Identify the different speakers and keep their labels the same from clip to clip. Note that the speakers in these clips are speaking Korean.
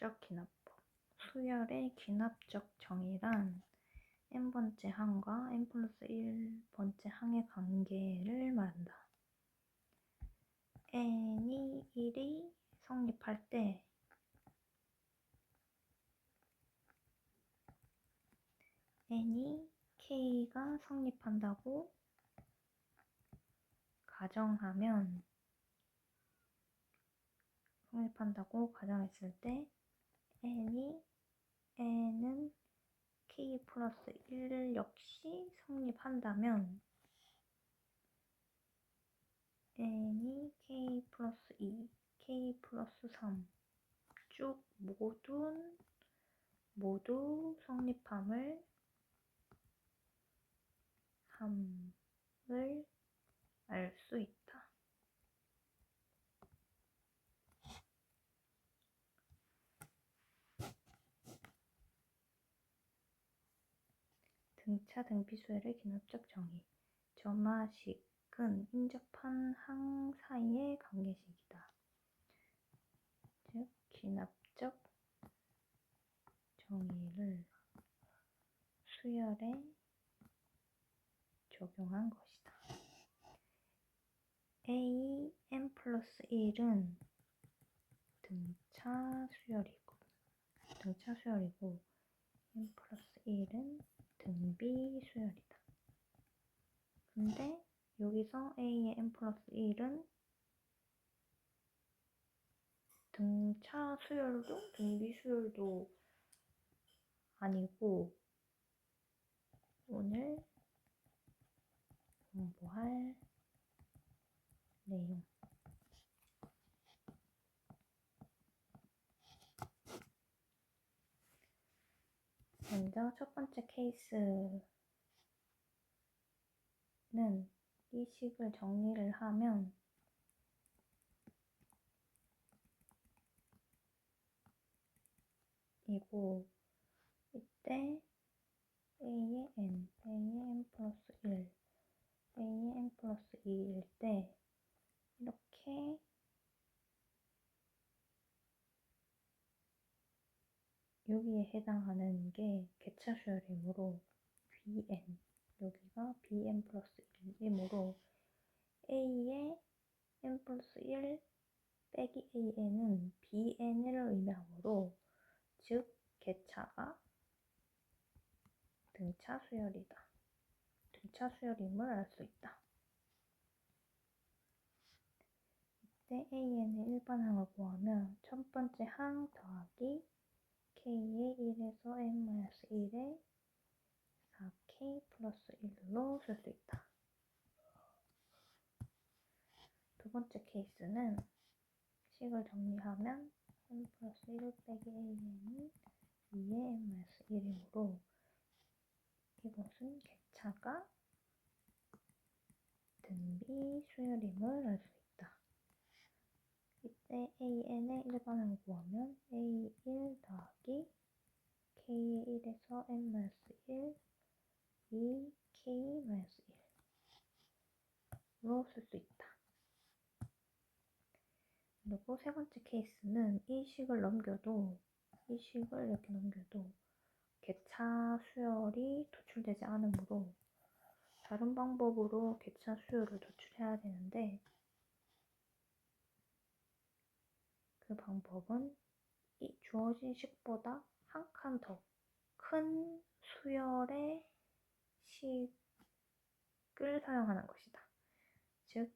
Speaker 1: 기납적 기납법. 수열의 기납적 정의란 n번째 항과 n 플러스 1번째 항의 관계를 말한다. n이 1이 성립할 때 n이 k가 성립한다고 가정했을 때 n은 k 플러스 1 역시 성립한다면 n이 k 플러스 2, k 플러스 3 쭉 모두 성립함을 알 수 있다. 등차 등비수열의 기납적 정의. 점화식은 인접한 항 사이의 관계식이다. 즉 기납적 정의를 수열에 적용한 것이다. A n 플러스 1은 등차 수열이고 n 플러스 1은 등비 수열이다. 근데 여기서 A의 n 플러스 1은 등차 수열도 등비 수열도 아니고 오늘 공부할 내용. 먼저 첫 번째 케이스는 이 식을 정리를 하면 이고 이때 A의 n 플러스 1, A의 n 플러스 2일 때 이렇게 여기에 해당하는 게 개차 수열이므로 Bn, 여기가 Bn 플러스 1이므로 A의 n 플러스 1 빼기 An은 Bn을 의미하므로 즉 개차가 등차 수열이다. 등차 수열임을 알 수 있다. 이때 An의 일반항을 구하면 첫 번째 항 더하기 K의 1에서 n-1의 4K 플러스 1로 쓸 수 있다. 두 번째 케이스는 식을 정리하면 n 플러스 1 빼기 An은 2의 n-1이므로 이것은 개차가 등비 수열임을 알 수 있다. 이때 An의 일반항을 구하면 A1 더하기 K의 1에서 n-1 2K-1로 쓸 수 있다. 그리고 세 번째 케이스는 이 식을 이렇게 넘겨도 개차 수열이 도출되지 않으므로 다른 방법으로 개차 수열을 도출해야 되는데 그 방법은 이 주어진 식보다 한 칸 더 큰 수열의 식을 사용하는 것이다. 즉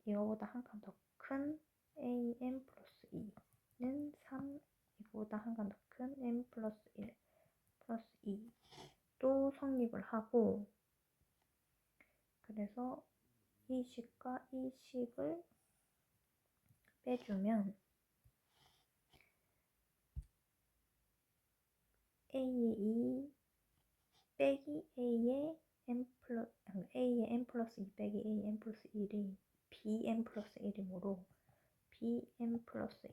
Speaker 1: 이거보다 한 칸 더 큰 an 플러스 2는 3, 이거보다 한 칸 더 큰 n 플러스 1 플러스 2도 성립을 하고 그래서 이 식과 이 식을 빼주면 A의 2 빼기 A의 n 플러스 2 빼기 A의 n 플러스 1이 Bn 플러스 1이므로 Bn 플러스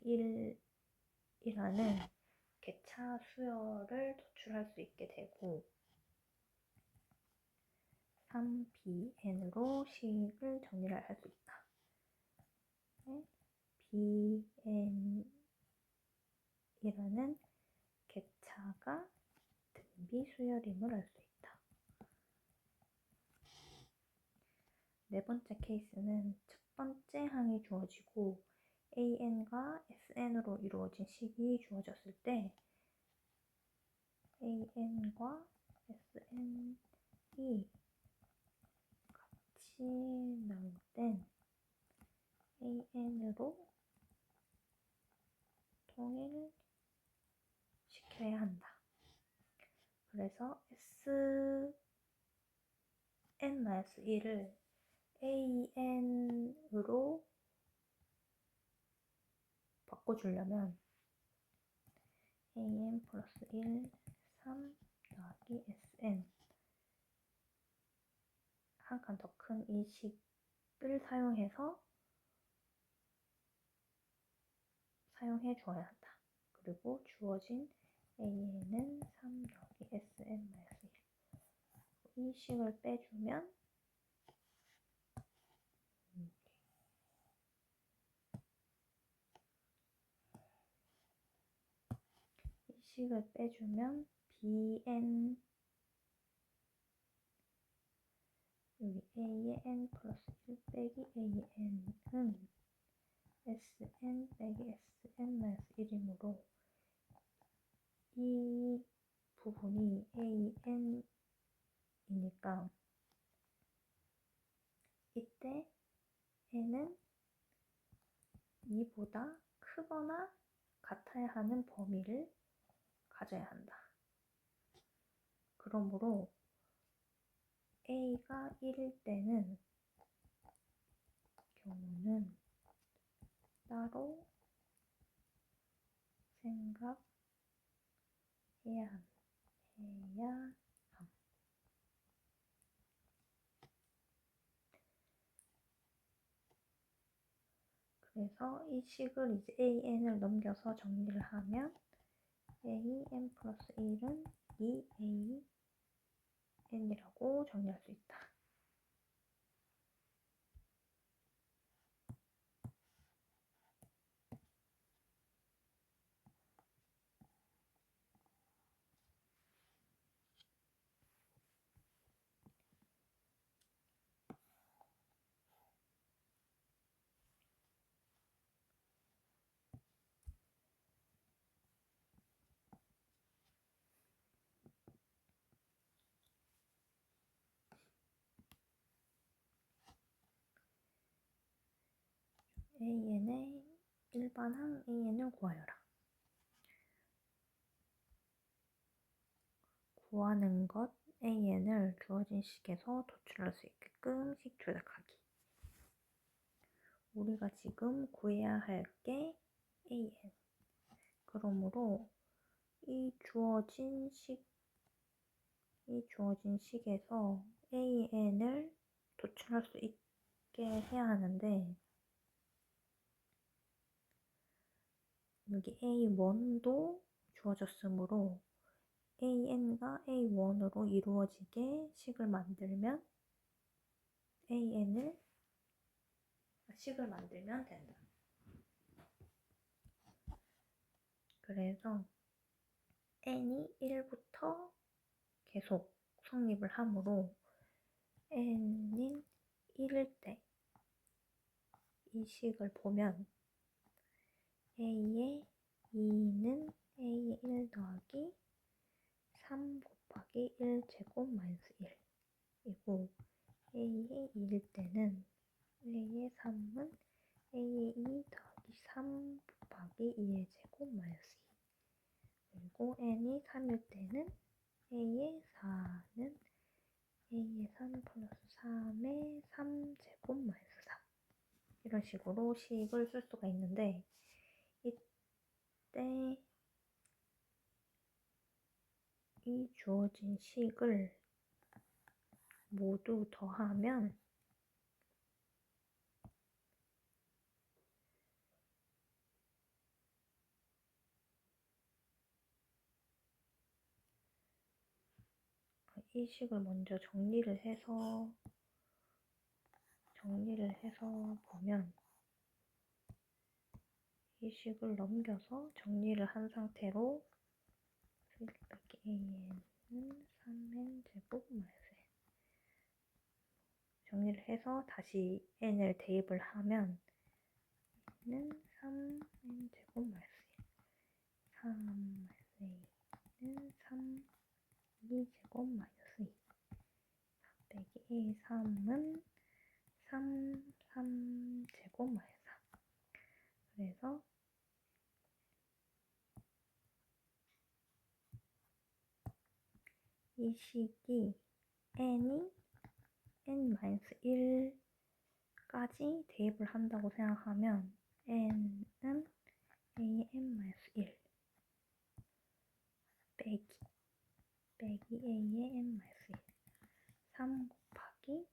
Speaker 1: 1이라는 개차 수열을 도출할 수 있게 되고 3Bn으로 식을 정리를 할 수 있다. Bn이라는 하면은 객차가 등비 수열임을 알 수 있다. 네 번째 케이스는 첫 번째 항이 주어지고 AN과 SN으로 이루어진 식이 주어졌을 때 AN과 SN이 같이 나올 땐 AN으로 통일시켜야 한다. 그래서 SN-1을 AN으로 바꿔주려면 AN 플러스 1, 3 더하기 SN 한 칸 더 큰 이 식을 사용해 주어야 한다. 그리고 주어진 AN은 3 더하기 SN-1. 이 식을 빼주면 BN 여기 A의 N 플러스 1 빼기 AN은 SN 빼기 SN-1이므로 이 부분이 AN이니까 이때 N은 2보다 크거나 같아야 하는 범위를 가져야 한다. 그러므로 A가 1일 때는 경우는 따로 생각해야 함. 그래서 이 식을 이제 AN을 넘겨서 정리를 하면 AN 플러스 1은 2AN이라고 정리할 수 있다. AN의 일반항 AN을 구하여라. 구하는 것 AN을 주어진 식에서 도출할 수 있게끔 식 조작하기. 우리가 지금 구해야 할 게 AN. 그러므로 이 주어진 식에서 AN을 도출할 수 있게 해야 하는데 여기 A1도 주어졌으므로 AN과 A1으로 이루어지게 식을 만들면 된다. 그래서 n이 1부터 계속 성립을 하므로 n인 1일 때 이 식을 보면 a의 2는 a의 1 더하기 3 곱하기 1 제곱 마이너스 1이고 a의 2일 때는 a의 3은 a의 2 더하기 3 곱하기 2의 제곱 마이너스 2 그리고 n이 3일 때는 a의 4는 a의 3 플러스 3의 3 제곱 마이너스 3 이런 식으로 식을 쓸 수가 있는데 이때 이 주어진 식을 모두 더하면 이 식을 먼저 정리를 해서 보면 이 식을 넘겨서 정리를 한 상태로 빼기 an은 3n 제곱 마이너스 n 정리를 해서 다시 n을 대입을 하면 는 3n 제곱 마이너스 1 3 마이너스 a는 3 2제곱 마이너스 2 빼기 a 3은 3제곱 마이너스 4 그래서 이 식이 n이 n-1까지 대입을 한다고 생각하면 n은 an-1 빼기 a의 n-1 3 곱하기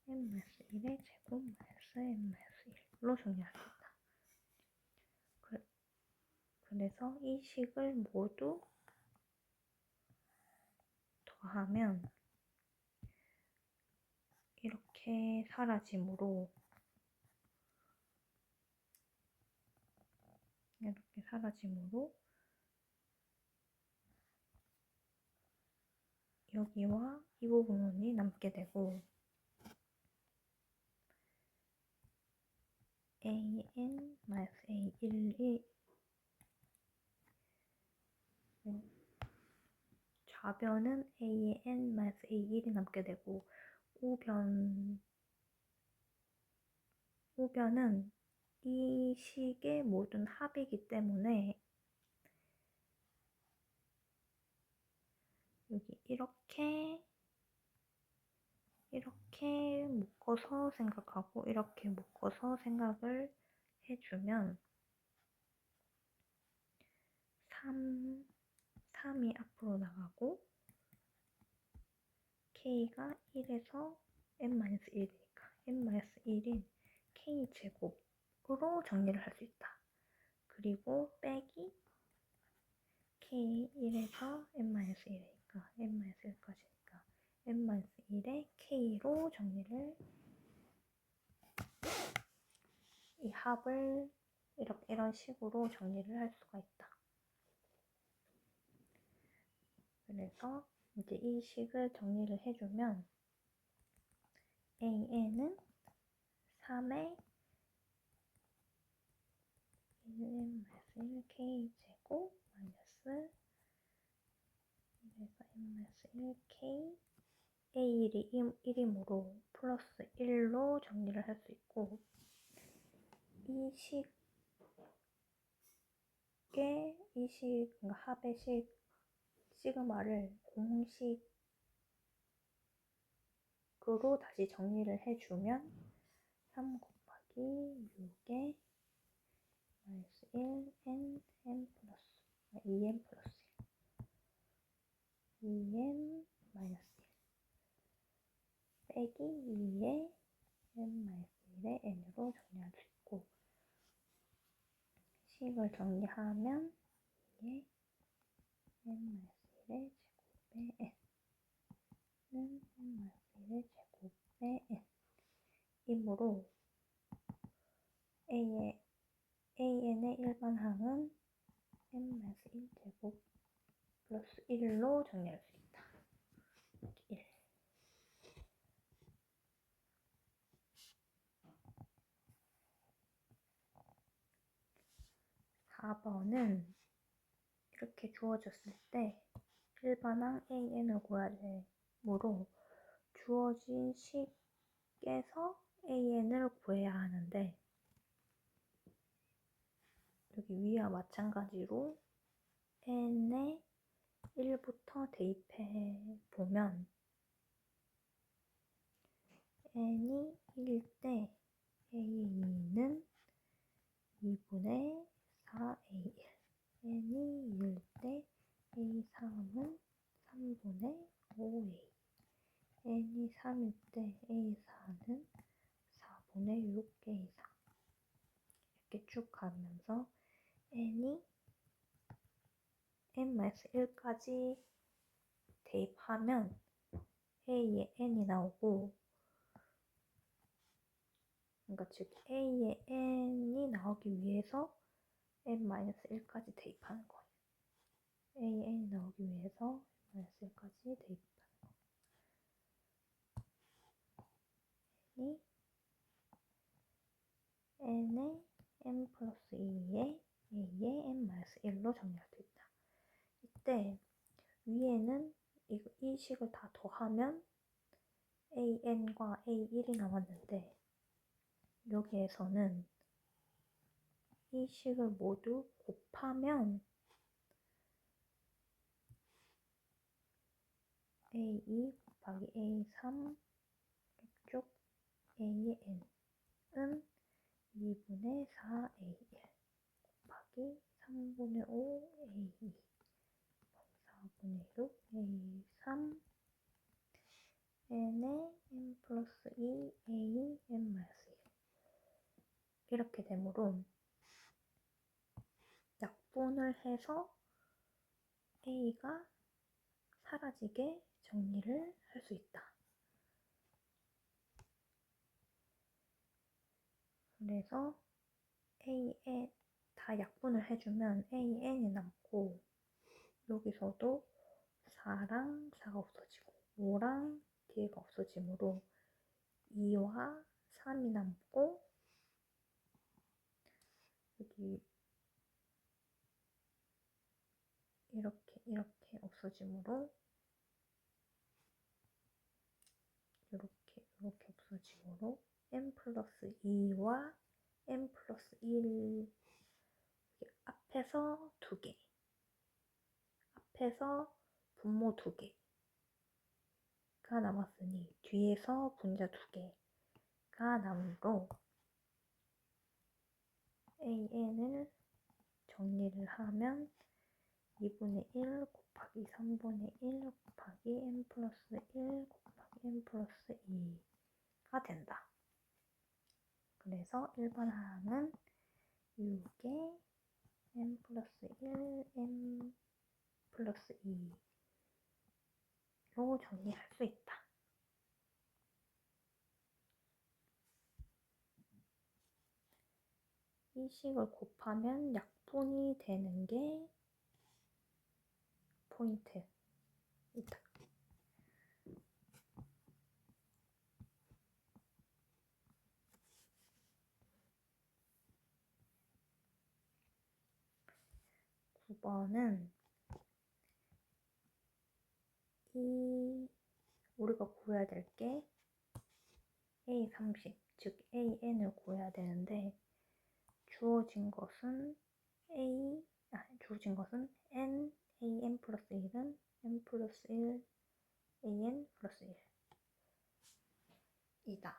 Speaker 1: n-1의 제곱 마이너스 n-1로 정리할 수 있다. 그래서 이 식을 모두 더하면 이렇게 사라지므로 여기와 이 부분이 남게 되고 an-a1이 좌변은 an-a1이 남게 되고 우변은 이 식의 모든 합이기 때문에 여기 이렇게 묶어서 생각하고 이렇게 묶어서 생각을 해주면 3이 앞으로 나가고 k가 1에서 n-1이니까 n-1인 k제곱으로 정리를 할 수 있다. 그리고 빼기 k 1에서 n-1이니까 n-1까지니까 n-1의 k로 정리를 이 합을 이런 식으로 정리를 할 수가 있다. 그래서 이제 이 식을 정리를 해주면 an은 3의 n-1 k제곱 마이너스 1에서 n-1 k a1이 1이므로 플러스 1로 정리를 할 수 있고 이 그러니까 합의 식 시그마를 공식으로 다시 정리를 해주면 3 곱하기 6의 마이너스 1 n 플러스 2n 플러스 1 2n 마이너스 1 빼기 2의 n-1의 n으로 정리할 수 있고 식을 정리하면 2의 n-1의 제곱의 n는 n-1의 제곱의 n 이므로 an의 일반항은 n-1 제곱 플러스 1로 정리할 수 있다. 1. 4번은 이렇게 주어졌을 때 일반항 an을 구해야 되므로 주어진 식에서 an을 구해야 하는데 여기 위와 마찬가지로 n에 1부터 대입해 보면 n이 1일 때 a2는 2분의 4a1 n이 2일 때 a3은 3분의 5a n이 3일 때 a4는 4분의 6a4 이렇게 쭉 가면서 n이 n-1까지 대입하면 a의 n이 나오고 그러니까 즉 a의 n이 나오기 위해서 n-1까지 대입하는 거예요. an이 나오기 위해서 n-1까지 대입하는 거. n의 n 플러스 2에 a의 n-1로 정리할 수 있다. 이때 위에는 이 식을 다 더하면 an과 a1이 남았는데 여기에서는 이 식을 모두 곱하면 a2 곱하기 a3 이쪽 a의 n은 2분의 4a1 곱하기 3분의 5a2 4분의 6 a3 n의 n 플러스 2 a n 마이너스 1 이렇게 되므로 약분을 해서 a가 사라지게 정리를 할 수 있다. 그래서 a에 다 약분을 해주면 an이 남고 여기서도 4랑 4가 없어지고 5랑 뒤에가 없어지므로 2와 3이 남고 여기 이렇게 없어지므로 이렇게 없어지므로 n 플러스 2와 n 플러스 1 앞에서 2개 앞에서 분모 2개가 남았으니 뒤에서 분자 2개가 남으므로 an을 정리를 하면 2분의 1 곱하기 3분의 1 곱하기 n 플러스 1 곱하기 n 플러스 2가 된다. 그래서 일반 항은 6에 n 플러스 1, n 플러스 2로 정리할 수 있다. 이 식을 곱하면 약분이 되는 게 포인트이다. 9번은 우리가 구해야 될 게 A30, 즉 AN을 구해야 되는데 주어진 것은 N, AN 플러스 1은 N 플러스 1, AN 플러스 1이다.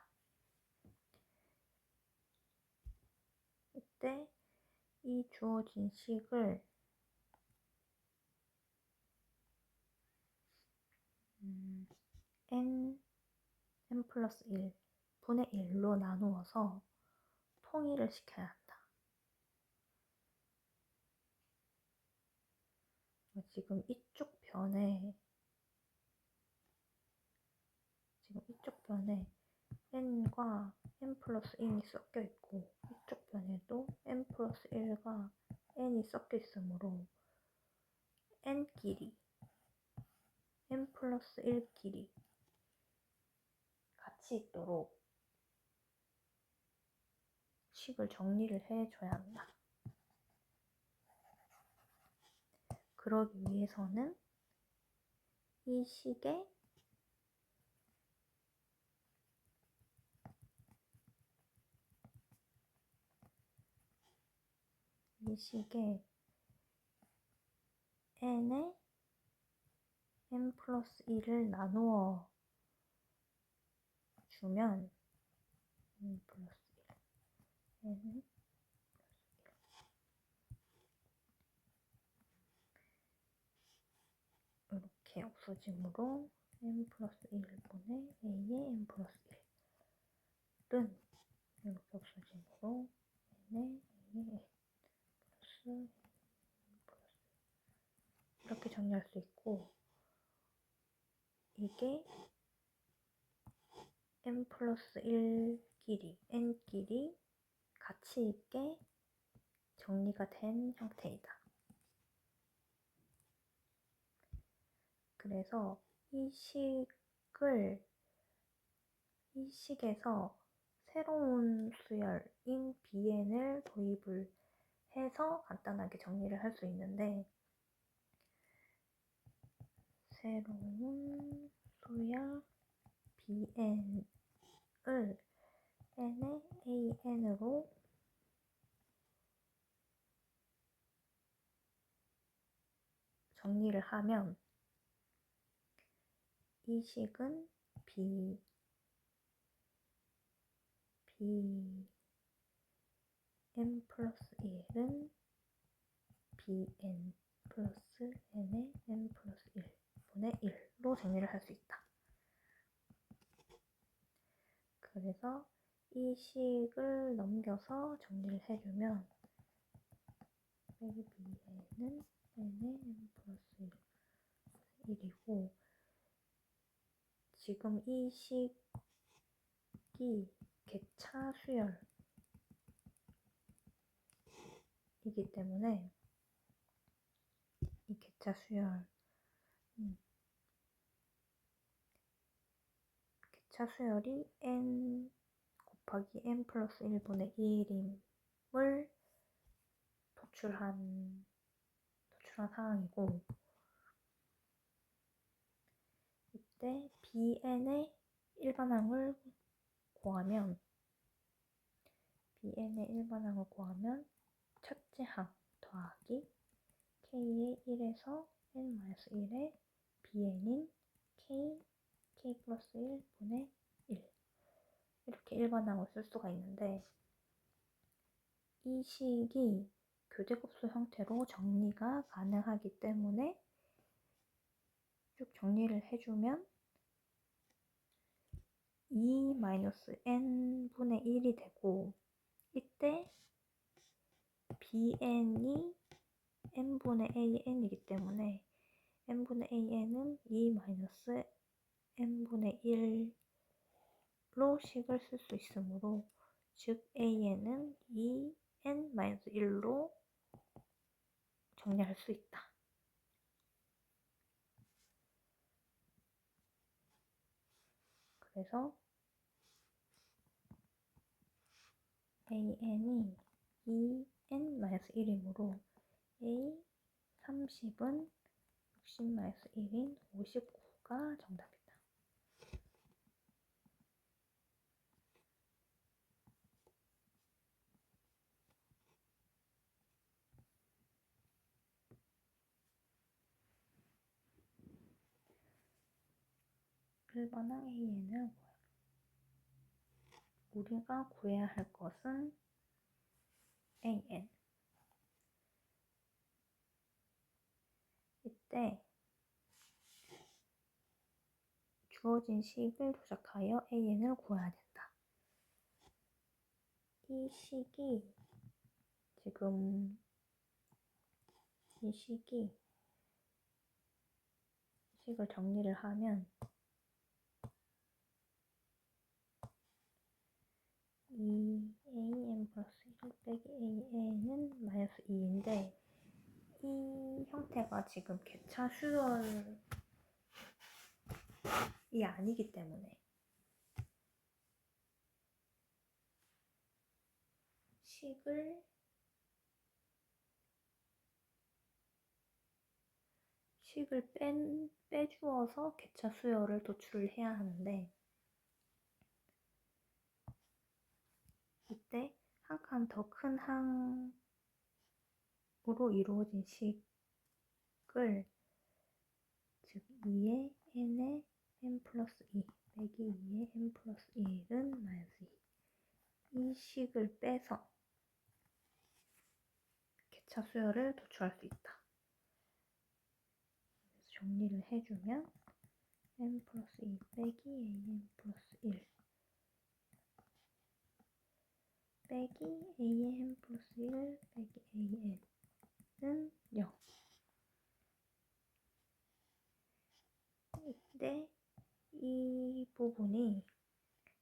Speaker 1: 이때 이 주어진 식을 n 플러스 1 분의 1로 나누어서 통일을 시켜야 한다. 지금 이쪽 변에 n과 n 플러스 1이 섞여 있고 이쪽 변에도 n 플러스 1과 n이 섞여 있으므로 n끼리 n 플러스 1끼리 같이 있도록 식을 정리를 해줘야 한다. 그러기 위해서는 이 식에 n에 n 플러스 1을 나누어 주면 n 플러스 1 n 이렇게 없어지므로 n 플러스 1분의 a의 n 플러스 1은 이렇게 없어지므로 n의 a의 플러스 n 플러스 1 이렇게 정리할 수 있고 이게 n 플러스 1끼리 n끼리 같이 있게 정리가 된 형태이다. 그래서 이 식에서 새로운 수열인 bn을 도입을 해서 간단하게 정리를 할 수 있는데, 새로운 수열 bn을 n의 an으로 정리를 하면 이 식은 bn 플러스 1은 bn 플러스 n의 n 플러스 1분의 1로 정리를 할 수 있다. 그래서 이 식을 넘겨서 정리를 해주면 빼기 bn은 n의 n 플러스 1이고, 지금 이 식이 객차 수열이기 때문에 이 객차 수열이 n 곱하기 n 플러스 1분의 1임을 도출한 상황이고, 이때 bn의 일반항을 구하면 첫째 항 더하기 k의 1에서 n-1의 bn인 k 플러스 1분의 1, 이렇게 일반항을 쓸 수가 있는데, 이 식이 교대급수 형태로 정리가 가능하기 때문에 쭉 정리를 해주면 2-n분의 1이 되고, 이때 bn이 n분의 an이기 때문에 n분의 an은 2-n분의 1로 식을 쓸 수 있으므로, 즉 an은 2n-1로 정리할 수 있다. 그래서 an이 2n-1이므로 A30은 60-1인 59가 정답이다. 일반항 AN을 우리가 구해야 할 것은 AN. 이때 주어진 식을 도착하여 AN을 구해야 된다. 이 식을 정리를 하면 이 an 플러스 1 빼기 an은 마이너스 2인데, 이 형태가 지금 객차 수열이 아니기 때문에 식을 빼주어서 객차 수열을 도출을 해야 하는데, 이때 한 칸 더 큰 항으로 이루어진 식을, 즉 2의 n의 n 플러스 2 빼기 2의 n 플러스 1은 마이너스 2, 이 식을 빼서 객차 수열을 도출할 수 있다. 그래서 정리를 해주면 n 플러스 2 빼기 an 플러스 1 빼기 an 플러스 1 빼기 an은 0. 이때 이 부분이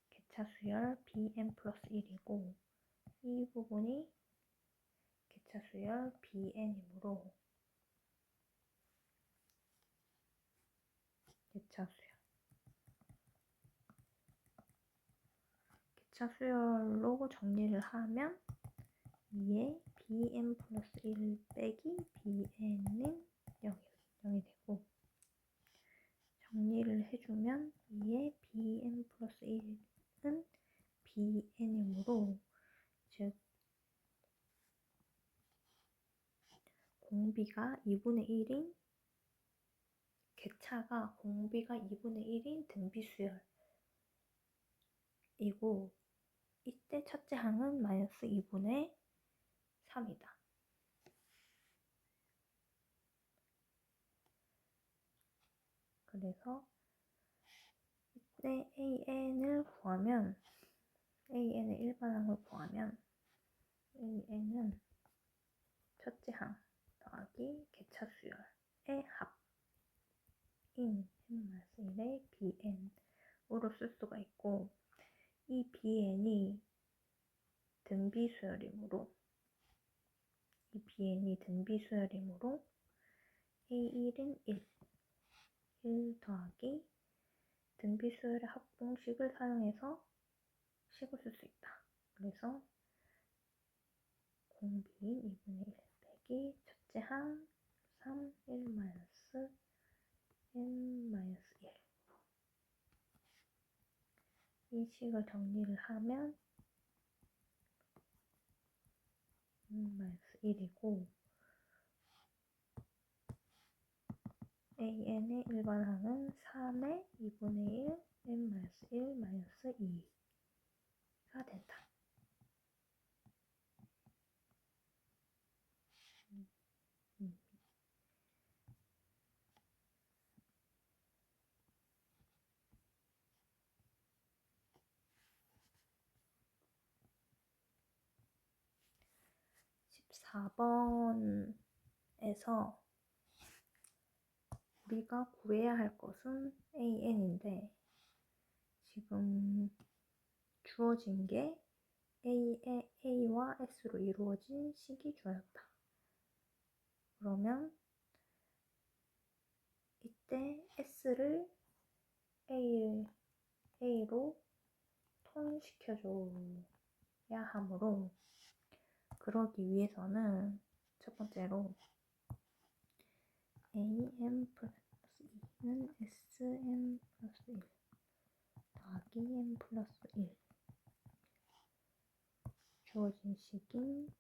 Speaker 1: 객차 수열 bn 플러스 1이고, 이 부분이 개차 수열 bn이므로 개차 수열로 정리를 하면 2에 bn 플러스 1 빼기 bn은 0이 되고, 정리를 해주면 2에 bn 플러스 1은 bn이므로, 즉 공비가 2분의 1인 개차가 공비가 2분의 1인 등비수열이고, 이때 첫째 항은 마이너스 2분의 3이다. 그래서 이때 AN의 일반항을 구하면 AN은 첫째 항 더하기 개차 수열의 합인 n-1의 bn으로 쓸 수가 있고, 이 bn이 등비수열이므로 A1은 1 더하기 등비수열의 합공식을 사용해서 식을 쓸 수 있다. 그래서 공비인 2분의 1 빼기 첫째 항 3, 1 마이너스 n 마이너스 1. 이 식을 정리를 하면 n 마이너스 1이고, AN의 일반항은 3의 2분의 1 n 마이너스 1 마이너스 2가 된다. 14번에서 우리가 구해야 할 것은 AN인데, 지금 주어진 게 A와 S로 이루어진 식이 주어졌다. 그러면 이때 S를 A로 통시켜줘야 하므로, 그러기 위해서는 첫 번째로 AM 플러스 2는 SM 플러스 1 더하기 M 플러스 1 주어진 식인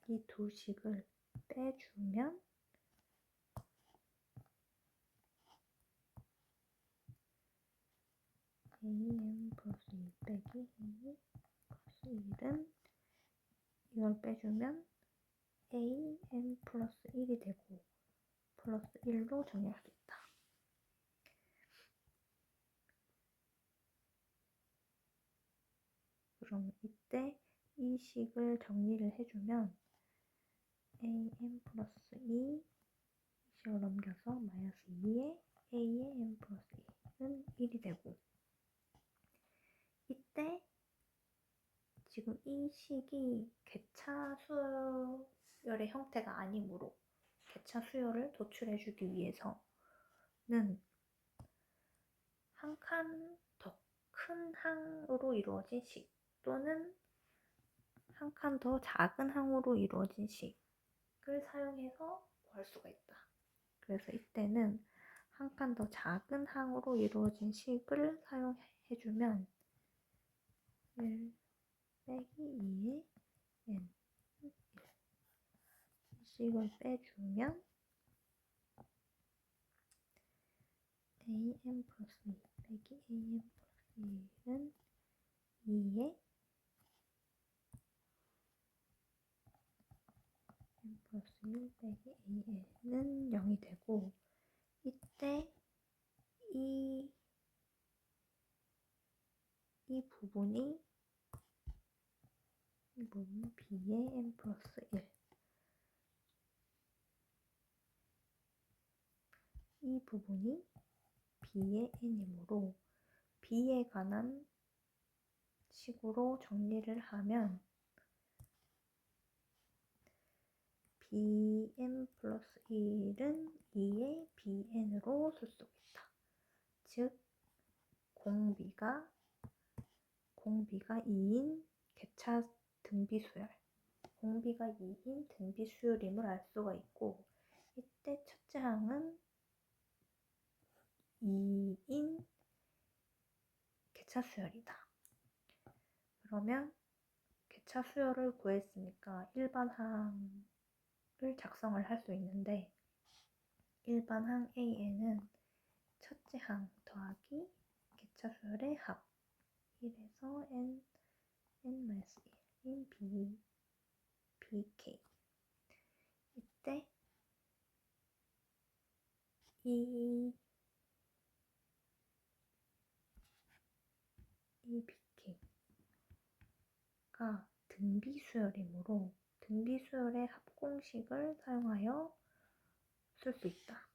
Speaker 1: 이 두 식을 빼주면 AM 플러스 2 빼기 A 플러스 1은, 이걸 빼주면 AM 플러스 1이 되고 플러스 1로 정리할 수 있다. 그럼 이때 이 식을 정리를 해주면 AM 플러스 2 식을 넘겨서 마이너스 2에 A의 M 플러스 2는 1이 되고, 이때 지금 이 식이 개차 수열의 형태가 아니므로 개차 수열을 도출해주기 위해서는 한 칸 더 큰 항으로 이루어진 식, 또는 한 칸 더 작은 항으로 이루어진 식을 사용해서 구할 수가 있다. 그래서 이때는 한 칸 더 작은 항으로 이루어진 식을 사용해주면 1 빼기 2의 n 1. 이 식을 빼주면 AM 플러스 2 빼기 AM 플러스 1은 2의 M 플러스 1 빼기 AN은 0이 되고, 이때 이 부분이 B의 M 플러스 1, 이 부분이 B의 N이므로 b에 관한 식으로 정리를 하면 bn 플러스 1은 2의 bn으로 쓸 수 있다. 즉 공비가 2인 개차 등비 수열, 공비가 2인 등비 수열임을 알 수가 있고, 이때 첫째 항은 2인 개차 수열이다. 그러면 개차 수열을 구했으니까 일반항을 작성을 할 수 있는데, 일반항 AN은 첫째 항 더하기 개차 수열의 합 1에서 n-1인 bk. 이때 이 bk가 등비 수열이므로 등비 수열의 합공식을 사용하여 쓸 수 있다.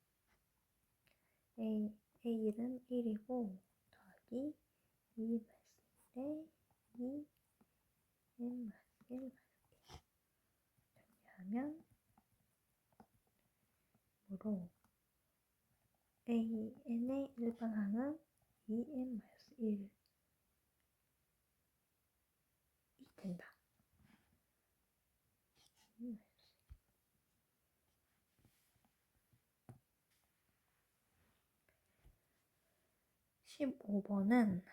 Speaker 1: A1은 1이고 더하기 2-1에 2 n-1 정리하면 으로 AN의 일반항은 2n-1이 된다. 15번은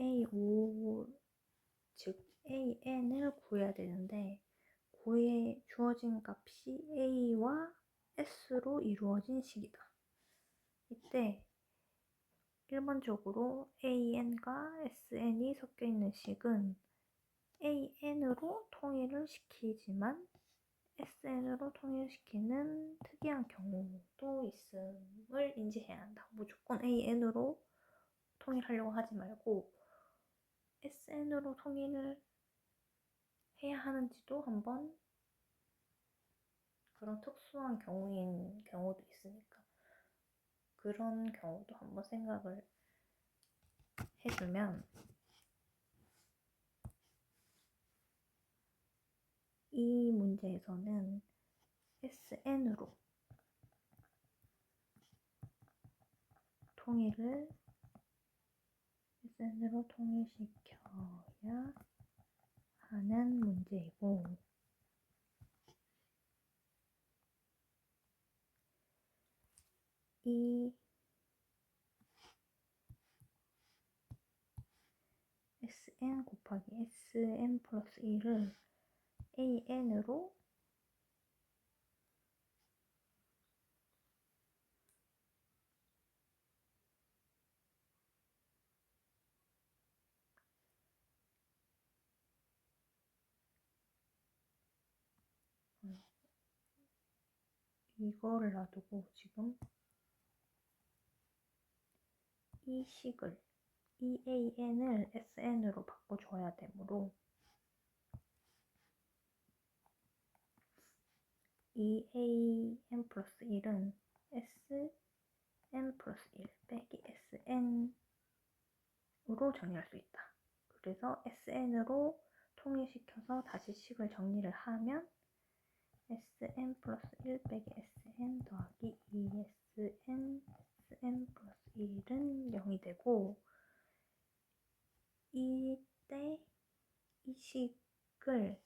Speaker 1: A5, 즉 AN을 구해야 되는데, 주어진 값이 A와 S로 이루어진 식이다. 이때 일반적으로 AN과 SN이 섞여 있는 식은 AN으로 통일을 시키지만 SN으로 통일시키는 특이한 경우도 있음을 인지해야 한다. 무조건 AN으로 통일하려고 하지 말고 SN으로 통일을 해야 하는지도 한번, 그런 특수한 경우도 있으니까 그런 경우도 한번 생각을 해주면, 이 문제에서는 SN으로 통일시켜야 하는 문제이고, 이 SN 곱하기 SN 플러스 1을 AN으로 이거를 놔두고 지금 이 AN을 SN으로 바꿔줘야 되므로 이 AN 플러스 1은 SN 플러스 1 빼기 SN으로 정리할 수 있다. 그래서 SN으로 통일시켜서 다시 식을 정리를 하면 SN 플러스 1 빼기 SN 더하기 2SN SN 플러스 1은 0이 되고, 이때 이 식을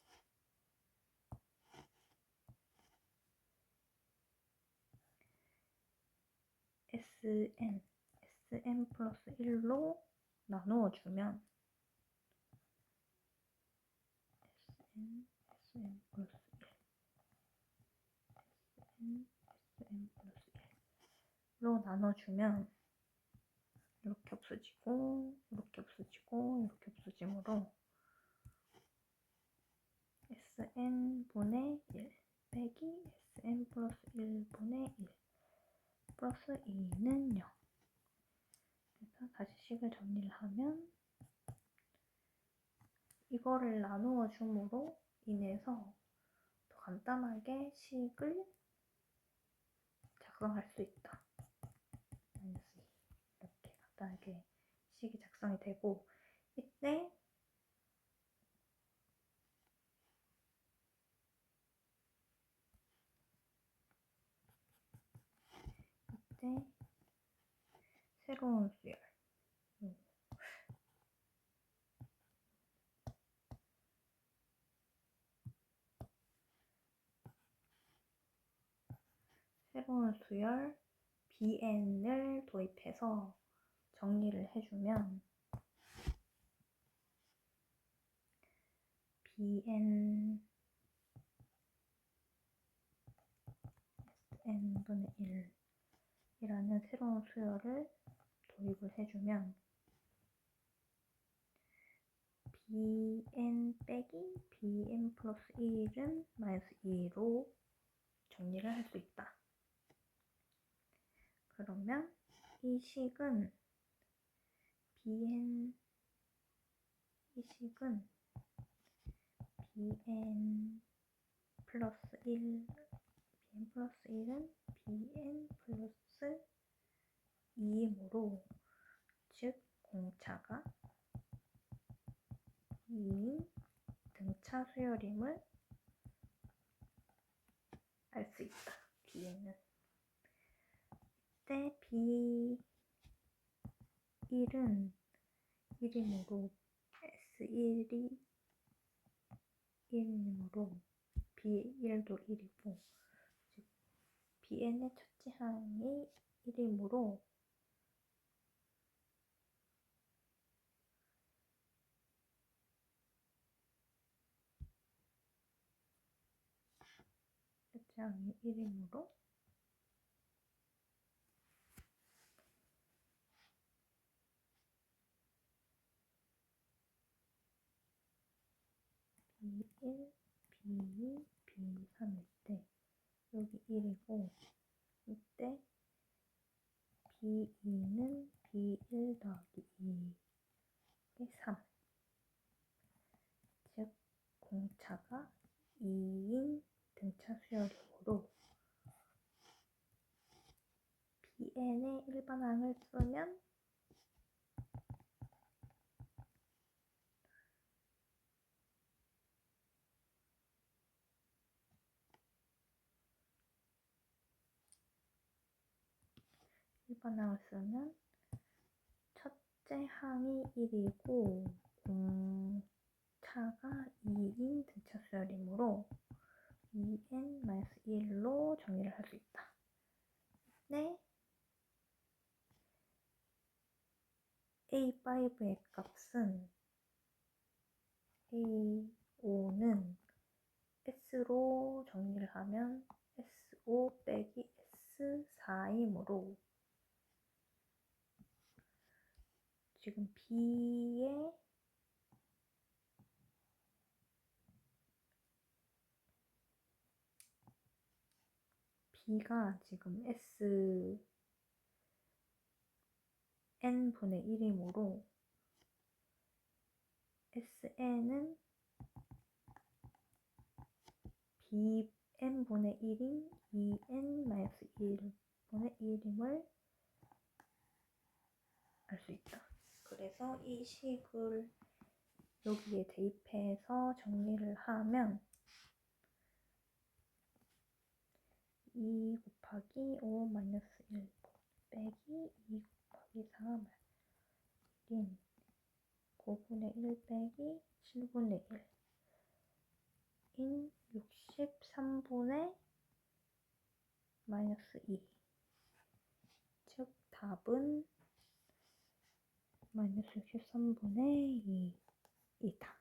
Speaker 1: SN 플러스 1로 나누어주면 SN 플러스 1 SN 플러스 1로 나눠주면 이렇게 없어지고 이렇게 없어지고 이렇게 없어지므로 SN분의 1 빼기 SN 플러스 1분의 1 플러스 2는 0. 그래서 다시 식을 정리를 하면 이거를 나누어 줌으로 인해서 더 간단하게 식을 작성할 수 있다. 간단하게 식이 작성이 되고, 이때 새로운 수열, bn을 도입해서 정리를 해주면 bn n분의 1이라는 새로운 수열을 도입을 해주면 bn 빼기 bn 플러스 1은 마이너스 2로 정리를 할 수 있다. 그러면 이 식은 bn 플러스 1, bn 플러스 1은 bn 플러스 2이므로, 즉 공차가 2인 등차 수열임을 알 수 있다. B는 이때 B1은 1이므로 S1이 1이므로 B1도 1이고, 즉 Bn의 첫째 항이 1이므로 첫째 항이 1이므로 B1, B2, B3일 때 여기 1이고, 이때 B2는 B1 더하기 2의 3, 즉 공차가 2인 등차 수열이므로 bn의 일반항을 쓰면 첫째 항이 1이고 공차가 2인 등차 수열이므로 2n-1로 정리를 할 수 있다. 네. A5의 값은 A5는 S로 정리를 하면 S5 빼기 S4이므로 지금 B가 지금 Sn분의 1이므로 Sn은 Bn분의 1인 2n-1분의 1임을 알 수 있다. 그래서 이 식을 여기에 대입해서 정리를 하면 2 곱하기 5 마이너스 1 빼기 2 곱하기 4 마이너스 1인 9분의 1 빼기 7분의 1인 63분의 마이너스 2, 즉 답은 마이너스 63분의 2이다.